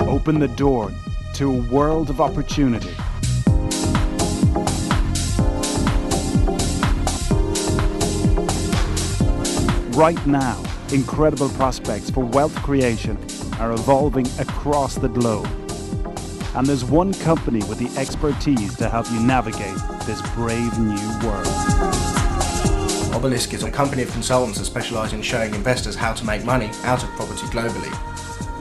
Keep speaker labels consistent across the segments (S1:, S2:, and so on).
S1: open the door to a world of opportunity. Right now, incredible prospects for wealth creation are evolving across the globe. And there's one company with the expertise to help you navigate this brave new world.
S2: Obelisk is a company of consultants that specialise in showing investors how to make money out of property globally.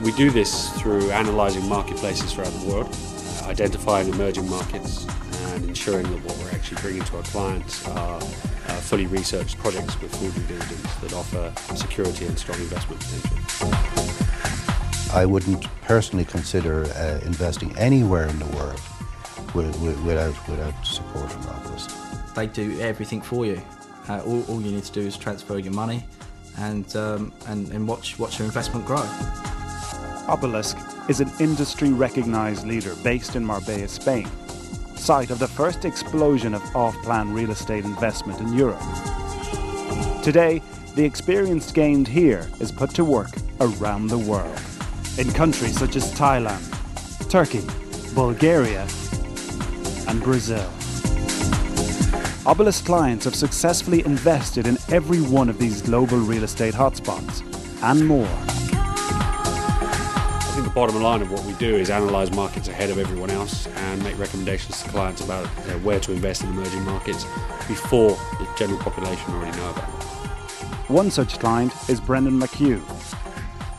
S3: We do this through analysing marketplaces throughout the world, identifying emerging markets and ensuring that what we're actually bringing to our clients are fully researched projects with full due diligence that offer security and strong investment potential.
S4: I wouldn't personally consider investing anywhere in the world without support from Obelisk.
S5: They do everything for you. All you need to do is transfer your money and watch your investment grow.
S1: Obelisk is an industry-recognised leader based in Marbella, Spain, site of the first explosion of off-plan real estate investment in Europe. Today, the experience gained here is put to work around the world, in countries such as Thailand, Turkey, Bulgaria, and Brazil. Obelisk clients have successfully invested in every one of these global real estate hotspots, and more.
S3: I think the bottom line of what we do is analyse markets ahead of everyone else and make recommendations to clients about where to invest in emerging markets before the general population already know about them.
S1: One such client is Brendan McHugh.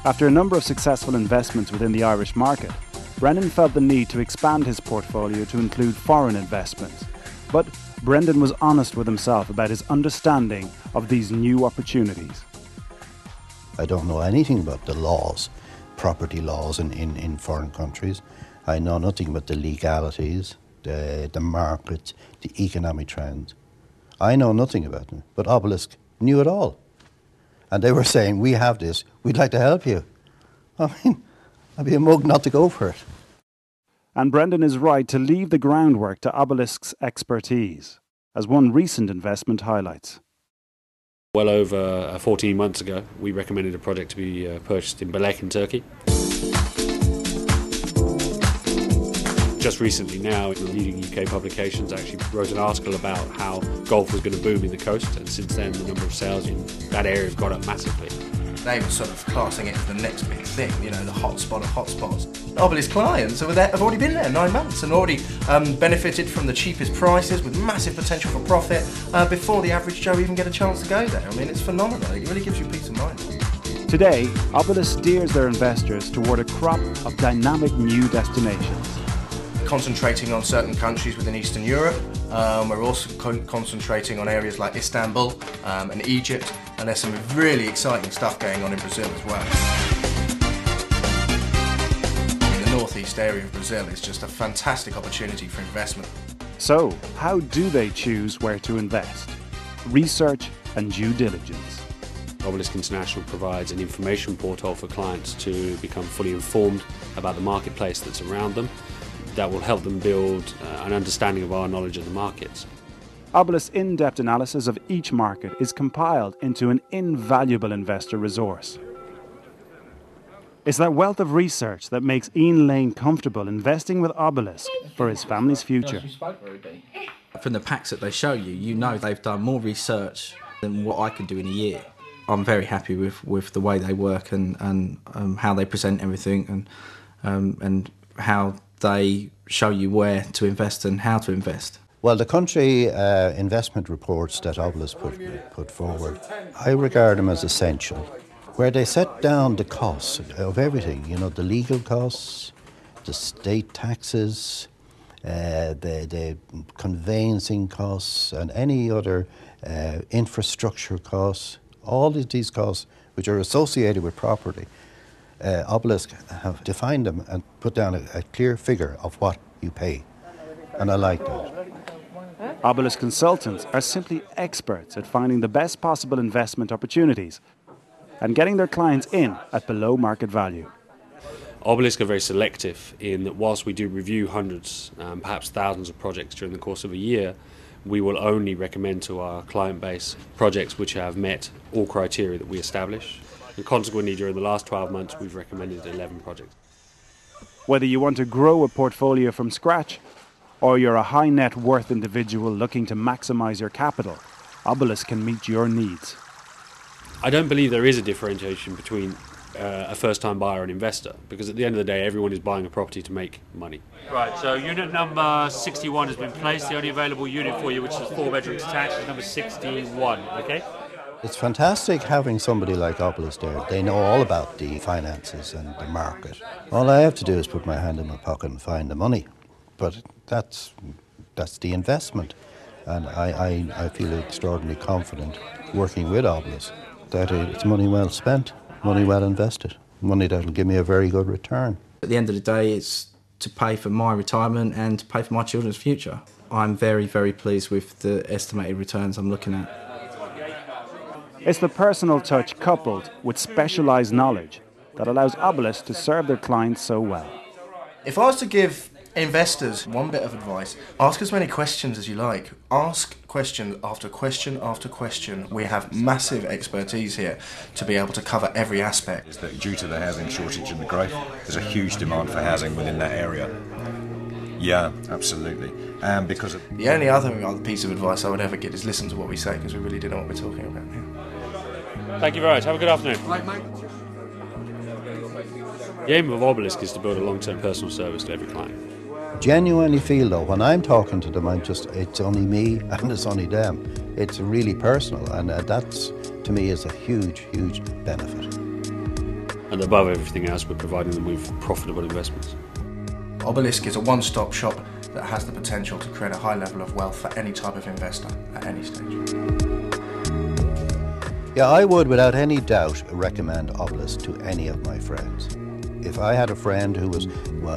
S1: After a number of successful investments within the Irish market, Brendan felt the need to expand his portfolio to include foreign investments. But Brendan was honest with himself about his understanding of these new opportunities.
S4: I don't know anything about the laws, property laws in foreign countries. I know nothing about the legalities, the markets, the economic trends. I know nothing about them, but Obelisk knew it all. And they were saying, we have this, we'd like to help you. I mean, I'd be a mug not to go for it.
S1: And Brendan is right to leave the groundwork to Obelisk's expertise, as one recent investment highlights.
S3: Well over 14 months ago, we recommended a project to be purchased in Obelisk in Turkey. Just recently now, the leading UK publications actually wrote an article about how golf was going to boom in the coast, and since then the number of sales in that area have gone up massively.
S2: They were sort of classing it as the next big thing, you know, the hotspot of hotspots. Obelisk clients have already been there 9 months and already benefited from the cheapest prices with massive potential for profit before the average Joe even get a chance to go there. I mean, it's phenomenal. It really gives you peace of mind.
S1: Today, Obelisk steers their investors toward a crop of dynamic new destinations.
S2: Concentrating on certain countries within Eastern Europe. We're also concentrating on areas like Istanbul and Egypt, and there's some really exciting stuff going on in Brazil as well. The northeast area of Brazil is just a fantastic opportunity for investment.
S1: So, how do they choose where to invest? Research and due diligence.
S3: Obelisk International provides an information portal for clients to become fully informed about the marketplace that's around them. That will help them build an understanding of our knowledge of the markets.
S1: Obelisk's in-depth analysis of each market is compiled into an invaluable investor resource. It's that wealth of research that makes Ian Lane comfortable investing with Obelisk for his family's future.
S5: From the packs that they show you, you know they've done more research than what I could do in a year. I'm very happy with the way they work and how they present everything and how they show you where to invest and how to invest.
S4: Well, the country investment reports that Obelisk put forward, I regard them as essential, where they set down the costs of everything, you know, the legal costs, the state taxes, the conveyancing costs, and any other infrastructure costs, all of these costs which are associated with property. Obelisk have defined them and put down a clear figure of what you pay, and I like that.
S1: Obelisk consultants are simply experts at finding the best possible investment opportunities and getting their clients in at below market value.
S3: Obelisk are very selective in that whilst we do review hundreds, perhaps thousands of projects during the course of a year, we will only recommend to our client base projects which have met all criteria that we establish. And consequently, during the last 12 months, we've recommended 11 projects.
S1: Whether you want to grow a portfolio from scratch or you're a high net worth individual looking to maximise your capital, Obelisk can meet your needs.
S3: I don't believe there is a differentiation between a first-time buyer and investor, because at the end of the day, everyone is buying a property to make money.
S6: Right, so unit number 61 has been placed. The only available unit for you, which is 4 bedrooms detached, is number 61, okay?
S4: It's fantastic having somebody like Obelisk there. They know all about the finances and the market. All I have to do is put my hand in my pocket and find the money. But that's the investment. And I feel extraordinarily confident working with Obelisk that it's money well spent, money well invested, money that'll give me a very good return.
S5: At the end of the day, it's to pay for my retirement and to pay for my children's future. I'm very, very pleased with the estimated returns I'm looking at.
S1: It's the personal touch coupled with specialised knowledge that allows Obelisk to serve their clients so well.
S2: If I was to give investors one bit of advice, ask as many questions as you like. Ask question after question after question. We have massive expertise here to be able to cover every aspect.
S7: Is that due to the housing shortage and the growth, there's a huge demand for housing within that area. Yeah, absolutely. And because of
S2: the only other piece of advice I would ever get is listen to what we say, because we really do know what we're talking about here.
S6: Thank you very much. Have a good afternoon.
S2: Right, mate.
S3: The aim of Obelisk is to build a long-term personal service to every client.
S4: Genuinely feel though, when I'm talking to them, it's only me and it's only them. It's really personal, and that's, to me, is a huge, huge benefit.
S3: And above everything else, we're providing them with profitable investments.
S2: Obelisk is a one-stop shop that has the potential to create a high level of wealth for any type of investor at any stage.
S4: Yeah, I would without any doubt recommend Obelisk to any of my friends. If I had a friend who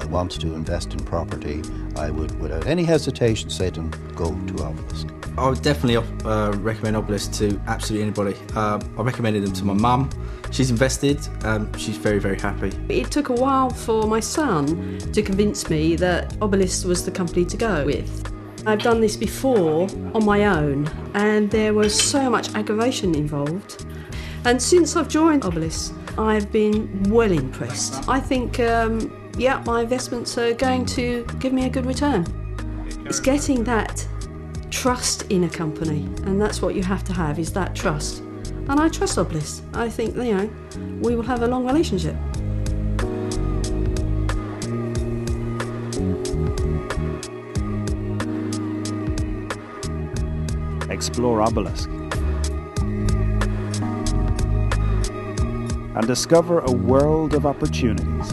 S4: wants to invest in property, I would without any hesitation say to them, go to Obelisk.
S5: I would definitely recommend Obelisk to absolutely anybody. I recommended them to my mum. She's invested, she's very, very happy.
S8: It took a while for my son to convince me that Obelisk was the company to go with. I've done this before on my own, and there was so much aggravation involved. And since I've joined Obelisk, I've been well impressed. I think, my investments are going to give me a good return. It's getting that trust in a company, and that's what you have to have, is that trust. And I trust Obelisk. I think, we will have a long relationship.
S1: Explore Obelisk and discover a world of opportunities.